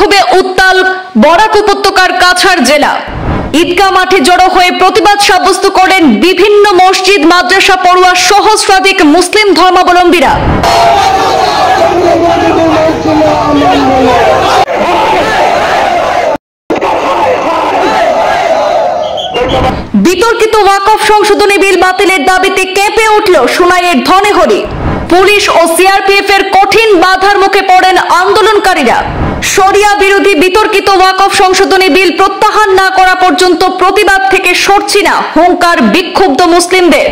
বিক্ষোভে উত্তাল বরাক উপত্যকার কাছাড় জেলা। ঈদগাহ মাঠে জড়ো হয়ে প্রতিবাদ সাব্যস্ত করেন বিভিন্ন মসজিদ মাদ্রাসা পড়ুয়া সহস্রাধিক মুসলিম ধর্মাবলম্বীরা। বিতর্কিত ওয়াকফ সংশোধনী বিল বাতিলের দাবিতে কেঁপে উঠল সোনাইয়ের ধনেহরি। পুলিশ ও সিআরপিএফ এর কঠিন বাধার মুখে পড়েন আন্দোলনকারীরা। শরিয়া বিরোধী বিতর্কিত ওয়াকফ সংশোধনী বিল প্রত্যাহার না করা পর্যন্ত প্রতিবাদ থেকে সরছি না হুঙ্কার বিক্ষুব্ধ মুসলিমদের।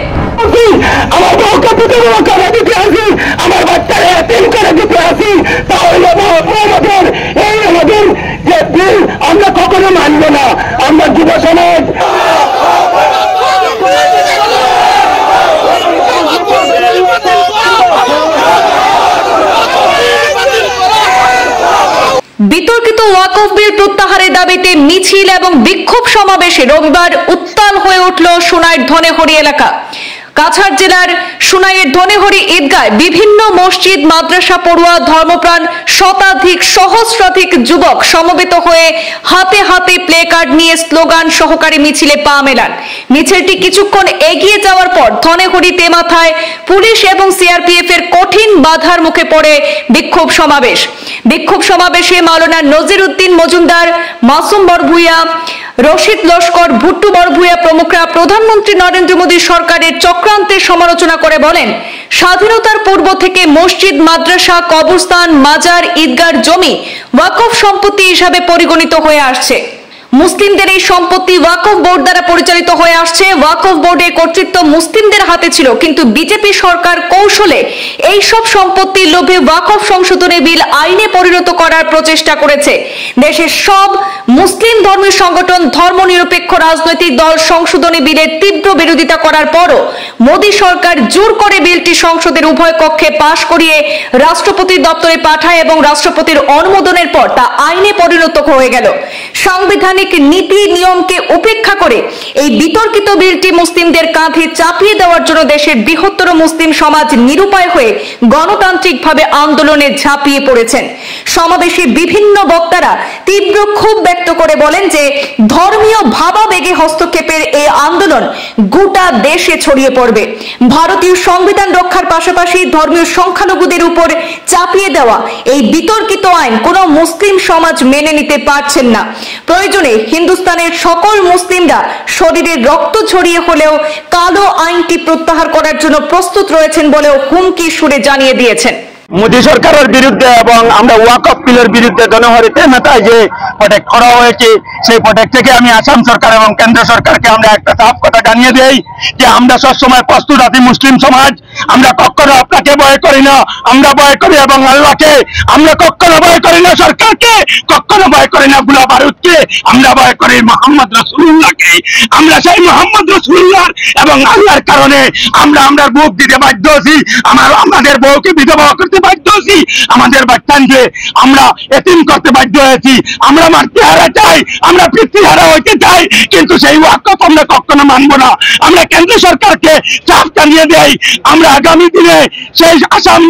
আমরা কখনো মানব না। আমরা যুব সমাজ বিতর্কিত ওয়াকফ বিল প্রত্যাহারের দাবিতে মিছিল এবং বিক্ষোভ সমাবেশে রবিবার উত্তাল হয়ে উঠল সোনাইয়ের ধনেহরি এলাকা। কাছাড় জেলার সোনাইয়ের ধনেহরি ঈদগায় বিভিন্ন মসজিদ মাদ্রাসা পড়ুয়া ধর্মপ্রাণ শতাধিক সহস্রাধিক যুবক সমবেত হয়ে হাতে হাতে প্লে কার্ড নিয়ে স্লোগান সহকারে মিছিলে পা মেলান। মিছিলটি কিছুক্ষণ এগিয়ে যাওয়ার পর ধনেহরি তেমাথায় পুলিশ এবং সিআরপিএফ এর কঠিন বাধার মুখে পড়ে বিক্ষোভ সমাবেশে মাওলানা নজির উদ্দিন মজুমদার, মাসুম বড়ভূইয়া, রশিদ লস্কর, ভুট্টু বড়ভূইয়া প্রমুখরা প্রধানমন্ত্রী নরেন্দ্র মোদী সরকারের চক্রান্তের সমালোচনা করে বলেন, স্বাধীনতার পূর্ব থেকে মসজিদ মাদ্রাসা কবরস্থান মাজার ঈদগার জমি ওয়াকফ সম্পত্তি হিসাবে পরিগণিত হয়ে আসছে। মুসলিমদের এই সম্পত্তি ওয়াকফ বোর্ড দ্বারা পরিচালিত হয়ে আসছে। ওয়াকফ বোর্ডের কর্তৃত্ব মুসলিমদের হাতে ছিল, কিন্তু বিজেপি সরকার কৌশলে এই সব সম্পত্তির লোভে ওয়াকফ সংশোধনী বিল আইনে পরিণত করার প্রচেষ্টা করেছে। দেশের সব মুসলিম ধর্মীয় সংগঠন, ধর্মনিরপেক্ষ রাজনৈতিক দল সংশোধনী বিলের তীব্র বিরোধিতা করার পরও মোদী সরকার জোর করে বিলটি সংসদের উভয় কক্ষে পাশ করিয়ে রাষ্ট্রপতির দপ্তরে পাঠায় এবং রাষ্ট্রপতির অনুমোদনের পর তা আইনে পরিণত হয়ে গেল। সাংবিধানিক নীতি নিয়মকে উপেক্ষা করে এই বিতর্কিত বিলটি মুসলিমদের কাঁধে চাপিয়ে দেওয়ার জন্য দেশের বৃহত্তর মুসলিম সমাজ নিরুপায় হয়ে গণতান্ত্রিকভাবে আন্দোলনে ঝাঁপিয়ে পড়েছেন। সমাবেশে বিভিন্ন বক্তারা তীব্র ক্ষোভ ব্যক্ত করে বলেন যে ধর্মীয় ভাবাবেগে হস্তক্ষেপের এই আন্দোলন গোটা দেশে ছড়িয়ে পড়বে। ভারতীয় সংবিধান রক্ষার পাশাপাশি ধর্মীয় সংখ্যালঘুদের উপর চাপিয়ে দেওয়া এই বিতর্কিত আইন কোনো মুসলিম সমাজ মেনে নিতে পারছেন না। প্রয়োজনে হিন্দুস্তানের সকল মুসলিমরা শরীরে রক্ত ঝরিয়ে হলেও কালো আইনটি প্রত্যাহার করার জন্য প্রস্তুত রয়েছেন বলেও হুমকি সুরে জানিয়ে দিয়েছেন। মোদী সরকারের বিরুদ্ধে এবং আমরা ওয়াকফ বিলের বিরুদ্ধে ধনেহরিতে মেতায় যে প্রটেক্ট করা হয়েছে, সেই প্রটেক্ট থেকে আমি আসাম সরকার এবং কেন্দ্র সরকারকে আমরা একটা সাফ কথা জানিয়ে দেই যে আমরা সবসময় প্রস্তুত আছি। মুসলিম সমাজ আমরা কখনো আপনাকে ভয় করি না, আমরা ভয় করি এবং আল্লাহকে। আমরা কখনো ভয় করি না সরকারকে, কখনো ভয় করি না গুলা বারুদকে, আমরা ভয় করি মোহাম্মদ রাসূলুল্লাহকে। আমরা সেই মোহাম্মদ রাসূলুল্লাহ এবং আল্লাহর কারণে আমরা বুক দিতে বাধ্য আছি, আমাদের বউকে বিধবা করতে বাধ্য হয়েছি, আমাদের বাচ্চাকে আমরা এতিম করতে বাধ্য হয়েছি। আমরা মাতৃহারা চাই, আমরা পিতৃহারা হইতে চাই, কিন্তু সেই ওয়াকফ আমরা কখনো মানব না। আমরা কেন্দ্র সরকারকে চাপ জানিয়ে দেই, আমরা আগামী দিনে সেই আসাম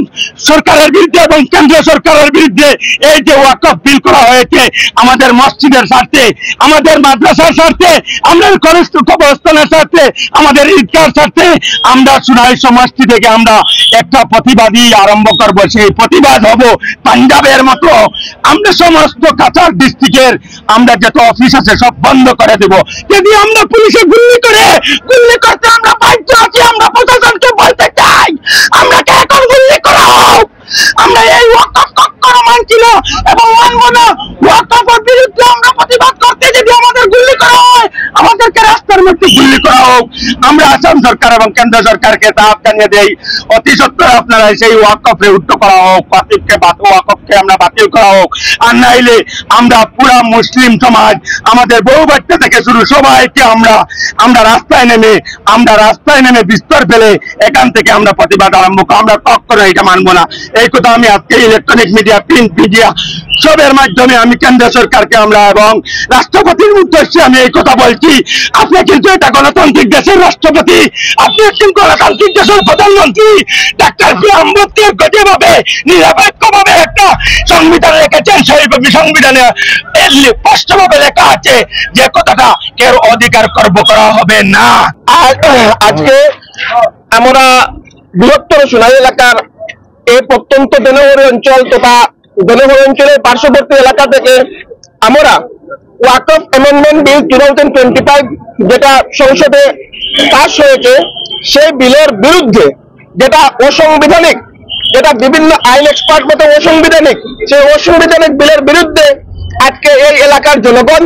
সরকারের বিরুদ্ধে এবং কেন্দ্র সরকারের বিরুদ্ধে এই যে ওয়াকফ বিল করা হয়েছে আমাদের মসজিদের স্বার্থে, আমাদের মাদ্রাসার স্বার্থে, আমাদের কবরস্থানের স্বার্থে, আমাদের ঈদগাহর স্বার্থে আমরা সোনাই সমষ্টি থেকে আমরা একটা প্রতিবাদী আরম্ভ করব। সেই প্রতিবাদ হব পাঞ্জাবের মতো। আমরা সমস্ত কাছাড় ডিস্ট্রিক্টের আমরা যত অফিস আছে সব বন্ধ করে দেব। যদি আমরা পুলিশে গুলি করতে আমরা বাধ্য আছি, আমরা প্রশাসনকে বলতে চাই আমরাকে এখন গুলি করা হোক। আমরা এই ওয়াকফ কখনো মানছি না এবং মানব না। ওয়াকফের বিরুদ্ধে আমরা প্রতিবাদ করতে যদি আমাদের গুলি করা হয়, আমাদেরকে রাস্তার মধ্যে গুলি করা হোক। আমরা আসাম সরকার এবং কেন্দ্র সরকারকে চাপ জানিয়ে দেই, অতি সত্বর আপনারা সেই ওয়াকফে উদ্যোগ করা হোক, ওয়াকফকে আমরা বাতিল করা হোক। আর নাইলে আমরা পুরা মুসলিম সমাজ, আমাদের বউ বাচ্চা থেকে শুরু সবাইকে আমরা রাস্তায় নেমে বিস্তর ফেলে এখান থেকে আমরা প্রতিবাদ আরম্ভ করব। আমরা কখনো এটা মানবো না। এই কথা আমি আজকে ইলেকট্রনিক মিডিয়া, প্রিন্ট মিডিয়া সবের মাধ্যমে আমি কেন্দ্র সরকারকে আমরা এবং রাষ্ট্রপতির উদ্দেশ্যে আমি এই কথা বলছি, আপনাকে কিন্তু এটা গণতান্ত্রিক দেশের রাষ্ট্রপতি, আপনি একজন গণতান্ত্রিক দেশের প্রধানমন্ত্রী। ডাক্তার বি আর আম্বেদকর যেভাবে নিরপেক্ষভাবে একটা সংবিধান রেখেছেন, সেই সংবিধানে স্পষ্টভাবে লেখা আছে যে কথাটা কেউ অধিকার খর্ব করা হবে না। আজকে আমরা বৃহত্তর সোনাই এলাকার এই প্রত্যন্ত ধনেহরি অঞ্চল তথা ধনেহরি অঞ্চলের পার্শ্ববর্তী এলাকা থেকে আমরা ওয়াকফ অ্যামেন্ডমেন্ট বিল 2025 যেটা সংসদে পাস হয়েছে, সেই বিলের বিরুদ্ধে, যেটা অসাংবিধানিক, যেটা বিভিন্ন আইন এক্সপার্ট মতে অসাংবিধানিক, সেই অসাংবিধানিক বিলের বিরুদ্ধে আজকে এই এলাকার জনগণ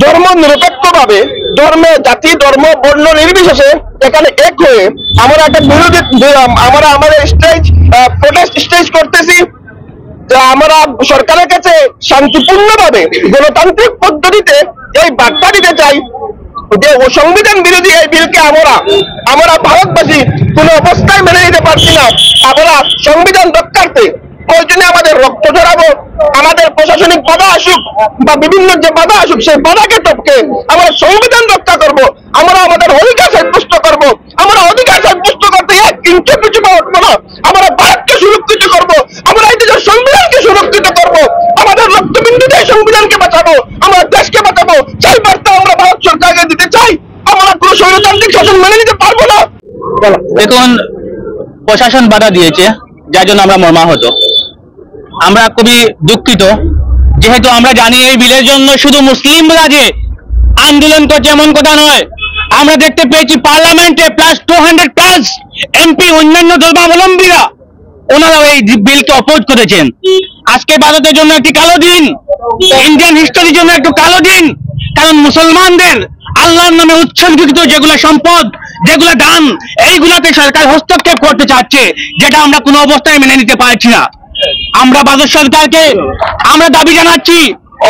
ধর্ম নিরপেক্ষভাবে, ধর্মে, জাতি, ধর্ম, বর্ণ নির্বিশেষে এখানে এক হয়ে আমরা একটা বিরোধী, আমরা আমাদের প্রোটেস্ট স্টেজ করতেছি। আমরা সরকারের কাছে শান্তিপূর্ণভাবে গণতান্ত্রিক পদ্ধতিতে এই বার্তা দিতে চাই যে সংবিধান বিরোধী এই বিলকে আমরা ভারতবাসী কোনো অবস্থায় মেনে নিতে পারছি না। আমরা সংবিধান রক্ষার্থে প্রয়োজনে আমাদের রক্ত ঝরাবো, আমাদের প্রশাসনিক বাধা আসুক বা বিভিন্ন যে বাধা আসুক, সেই বাধাকে টপকে আমরা সংবিধান রক্ষা করব। আমরা আমাদের অধিকার সাব্যস্ত করব। আমরা অধিকার সাব্যস্ত করতে এক ইঞ্চি পিছু পা উঠবো না। আমরা ভারতকে সুরক্ষিত করব, আমরা এই দেশের সংবিধানকে সুরক্ষিত করব, আমাদের রক্তবিন্দু দিয়ে সংবিধানকে বাঁচাবো, আমরা দেশকে বাঁচাবো। সেই বার্তা আমরা ভারত সরকারকে দিতে চাই। আমরা কোনো স্বৈরতান্ত্রিক শাসন মেনে নিতে পারবো না। দেখুন, প্রশাসন বাধা দিয়েছে, যার জন্য আমরা মর্মাহত, আমরা খুবই দুঃখিত। যেহেতু আমরা জানি এই বিলের জন্য শুধু মুসলিমরা যে আন্দোলন করছে এমন কথা নয়, আমরা দেখতে পেয়েছি পার্লামেন্টে +200+ এমপি, অন্যান্য ধর্মাবলম্বীরা, ওনারাও এই বিলকে অপোজ করেছেন। আজকে ভারতের জন্য একটি কালো দিন, ইন্ডিয়ান হিস্টোরির জন্য একটু কালো দিন, কারণ মুসলমানদের আল্লাহর নামে উৎসর্গিত যেগুলো সম্পদ, যেগুলো দান, এইগুলাতে সরকার হস্তক্ষেপ করতে চাচ্ছে, যেটা আমরা কোনো অবস্থায় মেনে নিতে পারছি না। আমরা ভারত সরকারকে আমরা দাবি জানাচ্ছি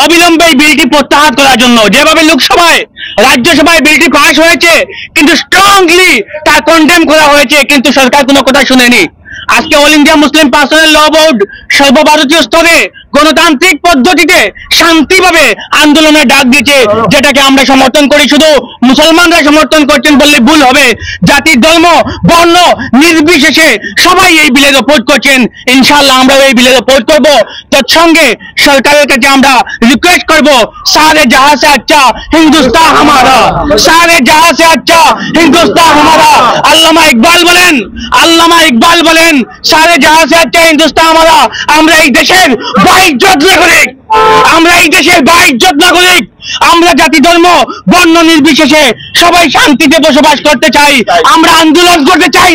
অবিলম্বে এই বিলটি প্রত্যাহার করার জন্য। যেভাবে লোকসভায়, রাজ্যসভায় বিলটি পাস হয়েছে, কিন্তু স্ট্রংলি তা কন্ডেম করা হয়েছে, কিন্তু সরকার কোনো কথা শুনেনি। আজকে অল ইন্ডিয়া মুসলিম পার্সোনাল ল বোর্ড সর্বভারতীয় স্তরে গণতান্ত্রিক পদ্ধতিতে শান্তিভাবে আন্দোলনের ডাক দিয়েছে, যেটাকে আমরা সমর্থন করি। শুধু মুসলমানরা সমর্থন করছেন বললে ভুল হবে, জাতি, ধর্ম, বর্ণ নির্বিশেষে সবাই এই বিলের অপোজ করছেন। ইনশাআল্লাহ আমরা এই বিলের অপোজ করব। তৎসঙ্গে সরকারের কাছে আমরা রিকোয়েস্ট করব, সারে জাহাঁ সে আচ্ছা হিন্দুস্তান হামারা, সারে জাহাঁ সে আচ্ছা হিন্দুস্তান হামারা। আল্লামা ইকবাল বলেন সারে জাহাঁ সে আচ্ছা হিন্দুস্তান হামারা। আমরা এই দেশের বাইজ্জত নাগরিক, আমরা জাতি, ধর্ম, বর্ণ নির্বিশেষে সবাই শান্তিতে বসবাস করতে চাই। আমরা আন্দোলন করতে চাই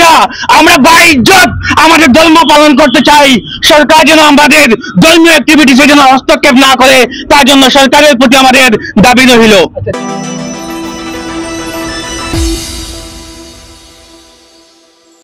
না, আমরা বাইজ্জত আমাদের ধর্ম পালন করতে চাই। সরকার যেন আমাদের ধর্মীয় অ্যাক্টিভিটিসে যেন হস্তক্ষেপ না করে, তার জন্য সরকারের প্রতি আমাদের দাবি রইল।